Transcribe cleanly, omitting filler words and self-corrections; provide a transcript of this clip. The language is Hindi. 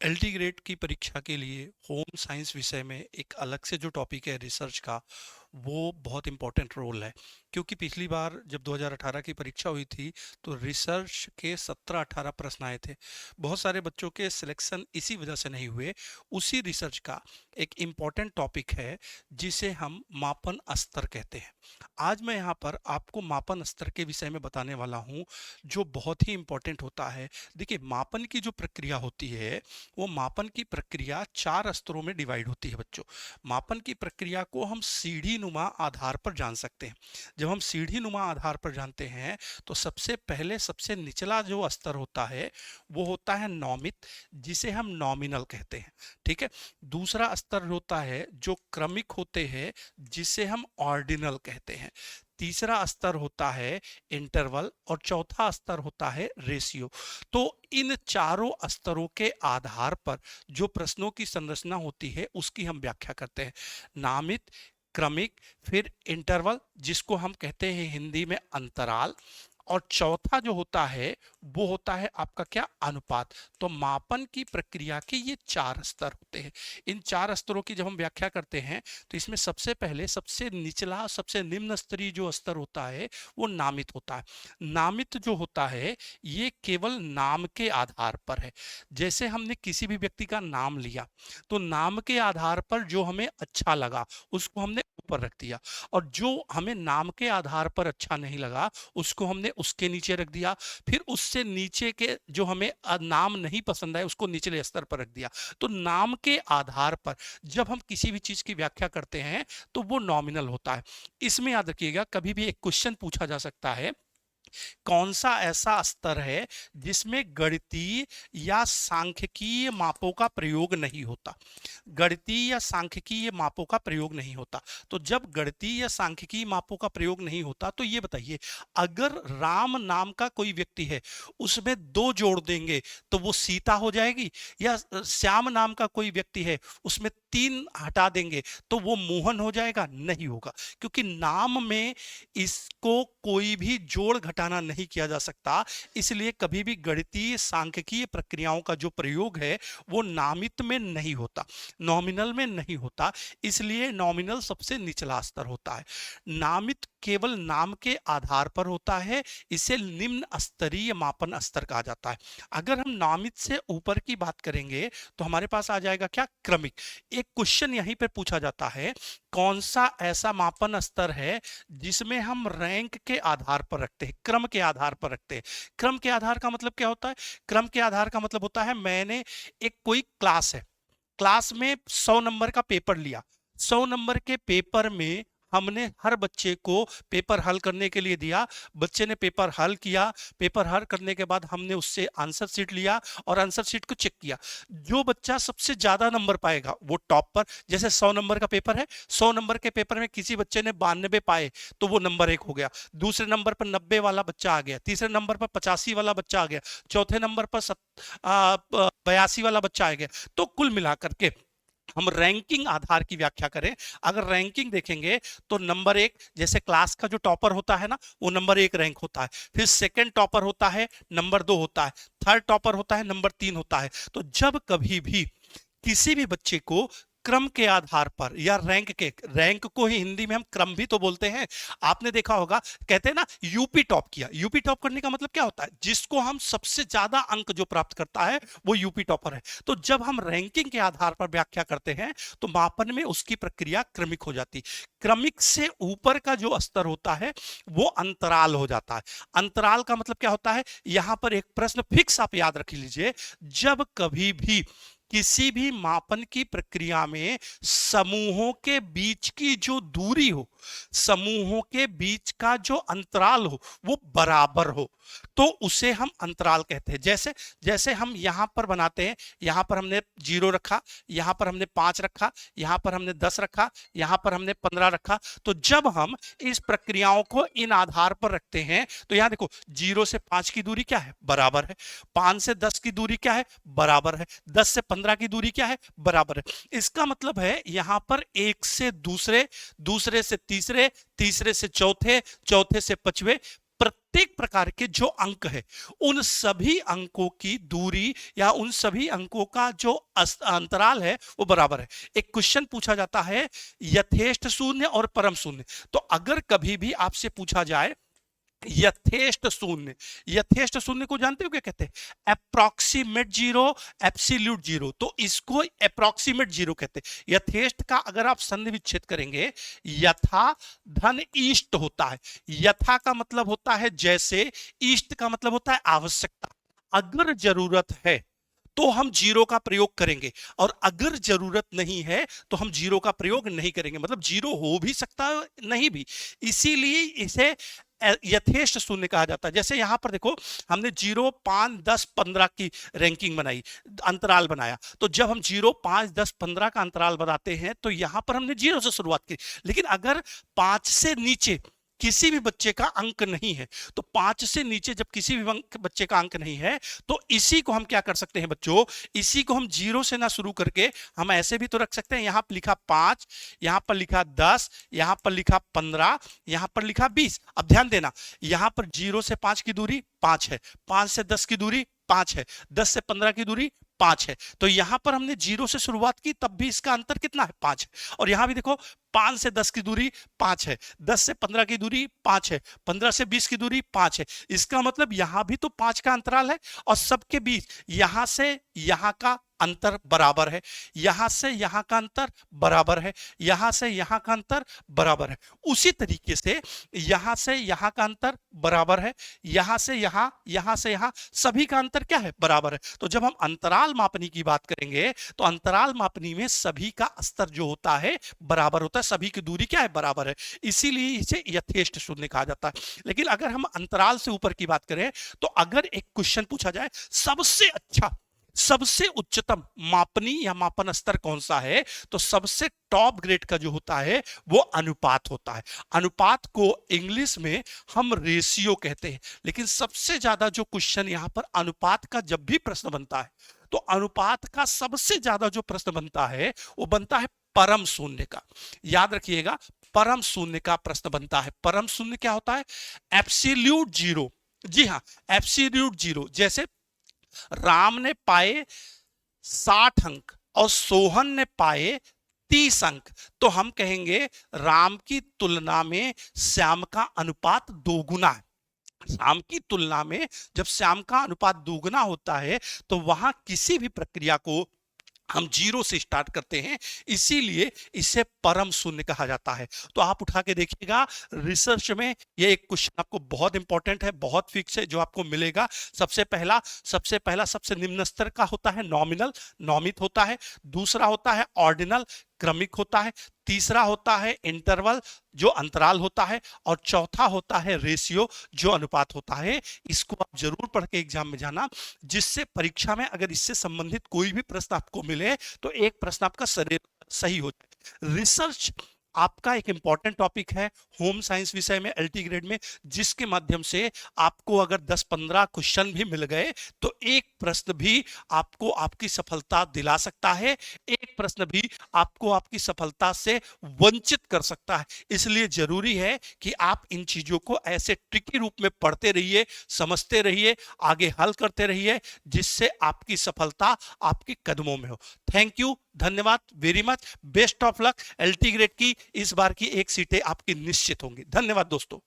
एलटी ग्रेड की परीक्षा के लिए होम साइंस विषय में एक अलग से जो टॉपिक है रिसर्च का, वो बहुत इंपॉर्टेंट रोल है। क्योंकि पिछली बार जब 2018 की परीक्षा हुई थी तो रिसर्च के 17-18 प्रश्न आए थे। बहुत सारे बच्चों के सिलेक्शन इसी वजह से नहीं हुए। उसी रिसर्च का एक इम्पॉर्टेंट टॉपिक है जिसे हम मापन स्तर कहते हैं। आज मैं यहाँ पर आपको मापन स्तर के विषय में बताने वाला हूँ, जो बहुत ही इम्पोर्टेंट होता है। देखिए, मापन की जो प्रक्रिया होती है, वो मापन की प्रक्रिया 4 स्तरों में डिवाइड होती है बच्चों। मापन की प्रक्रिया को हम सीढ़ी नुमा आधार पर जान सकते हैं। जब हम सीढ़ी नुमा आधार पर जानते हैं तो सबसे पहले सबसे निचला जो स्तर होता है वो होता है नौमित, जिसे हम नॉमिनल कहते हैं। ठीक है। दूसरा स्तर होता है जो क्रमिक होते हैं, जिसे हम ऑर्डिनल कहते हैं। तीसरा स्तर होता है इंटरवल और चौथा स्तर होता है रेशियो। तो इन चारों स्तरों के आधार पर जो प्रश्नों की संरचना होती है उसकी हम व्याख्या करते हैं। नामित, क्रमिक, फिर इंटरवल जिसको हम कहते हैं हिंदी में अंतराल, और चौथा जो होता है वो होता है आपका क्या, अनुपात। तो मापन की प्रक्रिया के ये 4 स्तर होते हैं। इन 4 स्तरों की जब हम व्याख्या करते हैं तो इसमें सबसे पहले सबसे निचला सबसे निम्न स्तरीय जो स्तर होता है वो नामित होता है। नामित जो होता है ये केवल नाम के आधार पर है। जैसे हमने किसी भी व्यक्ति का नाम लिया तो नाम के आधार पर जो हमें अच्छा लगा उसको हमने ऊपर रख दिया, और जो हमें नाम के आधार पर अच्छा नहीं लगा उसको हमने उसके नीचे रख दिया। फिर उससे नीचे के जो हमें नाम नहीं पसंद आए उसको निचले स्तर पर रख दिया। तो नाम के आधार पर जब हम किसी भी चीज की व्याख्या करते हैं तो वो नॉमिनल होता है। इसमें याद रखिएगा, कभी भी एक क्वेश्चन पूछा जा सकता है, कौन सा ऐसा स्तर है जिसमें गणितीय या सांख्यिकीय मापों का प्रयोग नहीं होता। गणितीय या सांख्यिकीय मापों का प्रयोग नहीं होता। तो जब गणितीय या सांख्यिकीय मापों का प्रयोग नहीं होता तो ये बताइए, अगर राम नाम का कोई व्यक्ति है उसमें 2 जोड़ देंगे तो वो सीता हो जाएगी, या श्याम नाम का कोई व्यक्ति है उसमें 3 हटा देंगे तो वो मोहन हो जाएगा? नहीं होगा। क्योंकि नाम में इसको कोई भी जोड़ घटाना नहीं किया जा सकता। इसलिए कभी भी गणितीय सांख्यिकीय प्रक्रियाओं का जो प्रयोग है वो नामित में नहीं होता, नॉमिनल में नहीं होता। इसलिए नॉमिनल सबसे निचला स्तर होता है। नामित केवल नाम के आधार पर होता है, इसे निम्न स्तरीय मापन स्तर कहा जाता है। अगर हम नामित से ऊपर की बात करेंगे तो हमारे पास आ जाएगा क्या, क्रमिक। एक क्वेश्चन यहीं पे पूछा जाता है, कौन सा ऐसा मापन स्तर है जिसमें हम रैंक के आधार पर रखते हैं, क्रम के आधार पर रखते हैं। क्रम के आधार का मतलब क्या होता है? क्रम के आधार का मतलब होता है, मैंने एक कोई क्लास है, क्लास में 100 नंबर का पेपर लिया। 100 नंबर के पेपर में हमने हर बच्चे को पेपर हल करने के लिए दिया। बच्चे ने पेपर हल किया। पेपर हल करने के बाद हमने उससे आंसर शीट लिया और आंसर शीट को चेक किया। जो बच्चा सबसे ज्यादा नंबर पाएगा वो टॉप पर। जैसे 100 नंबर का पेपर है, 100 नंबर के पेपर में किसी बच्चे ने 92 पाए तो वो नंबर 1 हो गया। दूसरे नंबर पर 90 वाला बच्चा आ गया, तीसरे नंबर पर 85 वाला बच्चा आ गया, चौथे नंबर पर 82 वाला बच्चा आ गया। तो कुल मिलाकर के हम रैंकिंग आधार की व्याख्या करें, अगर रैंकिंग देखेंगे तो नंबर 1, जैसे क्लास का जो टॉपर होता है ना वो नंबर 1 रैंक होता है। फिर सेकंड टॉपर होता है, नंबर 2 होता है, थर्ड टॉपर होता है, नंबर 3 होता है। तो जब कभी भी किसी भी बच्चे को क्रम के आधार पर या रैंक को ही हिंदी में हम क्रम भी तो बोलते हैं। आपने देखा होगा, कहते हैं ना यूपी टॉप किया। यूपी टॉप करने का मतलब क्या होता है? जिसको हम सबसे ज्यादा अंक जो प्राप्त करता है वो यूपी टॉपर है। तो जब हम रैंकिंग के आधार पर व्याख्या करते हैं तो मापन में उसकी प्रक्रिया क्रमिक हो जाती। क्रमिक से ऊपर का जो स्तर होता है वो अंतराल हो जाता है। अंतराल का मतलब क्या होता है? यहां पर एक प्रश्न फिक्स आप याद रख लीजिए, जब कभी भी किसी भी मापन की प्रक्रिया में समूहों के बीच की जो दूरी हो, समूहों के बीच का जो अंतराल हो वो बराबर हो, तो उसे हम अंतराल कहते हैं। जैसे जैसे हम यहां पर बनाते हैं, यहां पर हमने 0 रखा, यहां पर हमने 5 रखा, यहां पर हमने 10 रखा, यहां पर हमने 15 रखा। तो जब हम इस प्रक्रियाओं को इन आधार पर रखते हैं तो यहां देखो, 0 से 5 की दूरी क्या है, बराबर है। 5 से 10 की दूरी क्या है, बराबर है। 10 से 15 की दूरी क्या है, बराबर है। इसका मतलब है यहां पर एक से दूसरे, दूसरे से तीसरे, तीसरे से चौथे, चौथे से पांचवे, प्रत्येक प्रकार के जो अंक है उन सभी अंकों की दूरी या उन सभी अंकों का जो अंतराल है वो बराबर है। एक क्वेश्चन पूछा जाता है यथेष्ट शून्य और परम शून्य। तो अगर कभी भी आपसे पूछा जाए यथेष्ट शून्य, यथेष्ट शून्य को जानते हो क्या कहते हैं? Approximate zero, absolute zero. तो इसको अप्रोक्सीमेट जीरो कहते हैं। यथेष्ट का अगर आप संधि विच्छेद करेंगे, यथा धन ईष्ट होता है। यथा का मतलब होता है जैसे, ईष्ट का मतलब होता है आवश्यकता। अगर जरूरत है तो हम जीरो का प्रयोग करेंगे और अगर जरूरत नहीं है तो हम जीरो का प्रयोग नहीं करेंगे। मतलब जीरो हो भी सकता है, नहीं भी। इसीलिए इसे यथेष्ट शून्य कहा जाता है। जैसे यहां पर देखो, हमने 0, 5, 10, 15 की रैंकिंग बनाई, अंतराल बनाया। तो जब हम 0, 5, 10, 15 का अंतराल बनाते हैं तो यहां पर हमने 0 से शुरुआत की। लेकिन अगर 5 से नीचे किसी भी बच्चे का अंक नहीं है, तो 5 से नीचे जब किसी भी बच्चे का अंक नहीं है तो इसी को हम क्या कर सकते हैं बच्चों, इसी को हम 0 से ना शुरू करके हम ऐसे भी तो रख सकते हैं। यहां पर लिखा 5, यहां पर लिखा 10, यहां पर लिखा 15, यहां पर लिखा 20। अब ध्यान देना, यहां पर 0 से 5 की दूरी 5 है, 5 से 10 की दूरी 5 है, 10 से 15 की दूरी 5 है। तो यहां पर हमने 0 से शुरुआत की, तब भी इसका अंतर कितना है? 5 है। और यहां भी देखो, 5 से 10 की दूरी 5 है, 10 से 15 की दूरी 5 है, 15 से 20 की दूरी 5 है। इसका मतलब यहां भी तो 5 का अंतराल है और सबके बीच यहां से यहां का अंतर बराबर है, यहां से यहां का अंतर बराबर है, यहां से यहां का अंतर बराबर है। उसी तरीके से यहां से यहां का अंतर बराबर है, यहां से यहां, यहां से यहां, सभी का अंतर क्या है? बराबर है। तो जब हम अंतराल मापनी की बात करेंगे तो अंतराल मापनी में सभी का स्तर जो होता है बराबर होता है, सभी की दूरी क्या है? बराबर है। इसीलिए इसे यथेष्ट शून्य कहा जाता है। लेकिन अगर हम अंतराल से ऊपर की बात करें तो अगर एक क्वेश्चन पूछा जाए सबसे अच्छा, सबसे उच्चतम मापनी या मापन स्तर कौन सा है, तो सबसे टॉप ग्रेड का जो होता है वो अनुपात होता है। अनुपात को इंग्लिश में हम रेशियो कहते हैं। लेकिन सबसे ज्यादा जो क्वेश्चन यहां पर अनुपात का जब भी प्रश्न बनता है तो अनुपात का सबसे ज्यादा जो प्रश्न बनता है वो बनता है परम शून्य का। याद रखिएगा, परम शून्य का प्रश्न बनता है। परम शून्य क्या होता है? Absolute zero. जी हां, एब्सोल्यूट जीरो। जैसे राम ने पाए 60 अंक और सोहन ने पाए 30 अंक, तो हम कहेंगे राम की तुलना में श्याम का अनुपात दोगुना है। श्याम की तुलना में जब श्याम का अनुपात दोगुना होता है तो वहां किसी भी प्रक्रिया को हम 0 से स्टार्ट करते हैं, इसीलिए इसे परम शून्य कहा जाता है। तो आप उठा के देखिएगा, रिसर्च में ये एक क्वेश्चन आपको बहुत इंपॉर्टेंट है, बहुत फिक्स है जो आपको मिलेगा। सबसे निम्न स्तर का होता है नॉमिनल, नॉमित होता है। दूसरा होता है ऑर्डिनल, क्रमिक होता है। तीसरा होता है इंटरवल, जो अंतराल होता है। और चौथा होता है रेशियो, जो अनुपात होता है। इसको आप जरूर पढ़ के एग्जाम में जाना, जिससे परीक्षा में अगर इससे संबंधित कोई भी प्रश्न आपको मिले तो एक प्रश्न आपका सही हो जाए। रिसर्च आपका एक इंपॉर्टेंट टॉपिक है होम साइंस विषय में, एलटी ग्रेड में, जिसके माध्यम से आपको अगर 10-15 क्वेश्चन भी मिल गए तो एक प्रश्न भी आपको आपकी सफलता दिला सकता है, एक प्रश्न भी आपको आपकी सफलता से वंचित कर सकता है। इसलिए जरूरी है कि आप इन चीजों को ऐसे ट्रिकी रूप में पढ़ते रहिए, समझते रहिए, आगे हल करते रहिए, जिससे आपकी सफलता आपके कदमों में हो। थैंक यू, धन्यवाद very much, best of luck. LT grade की इस बार की 1 सीटें आपकी निश्चित होंगी। धन्यवाद दोस्तों।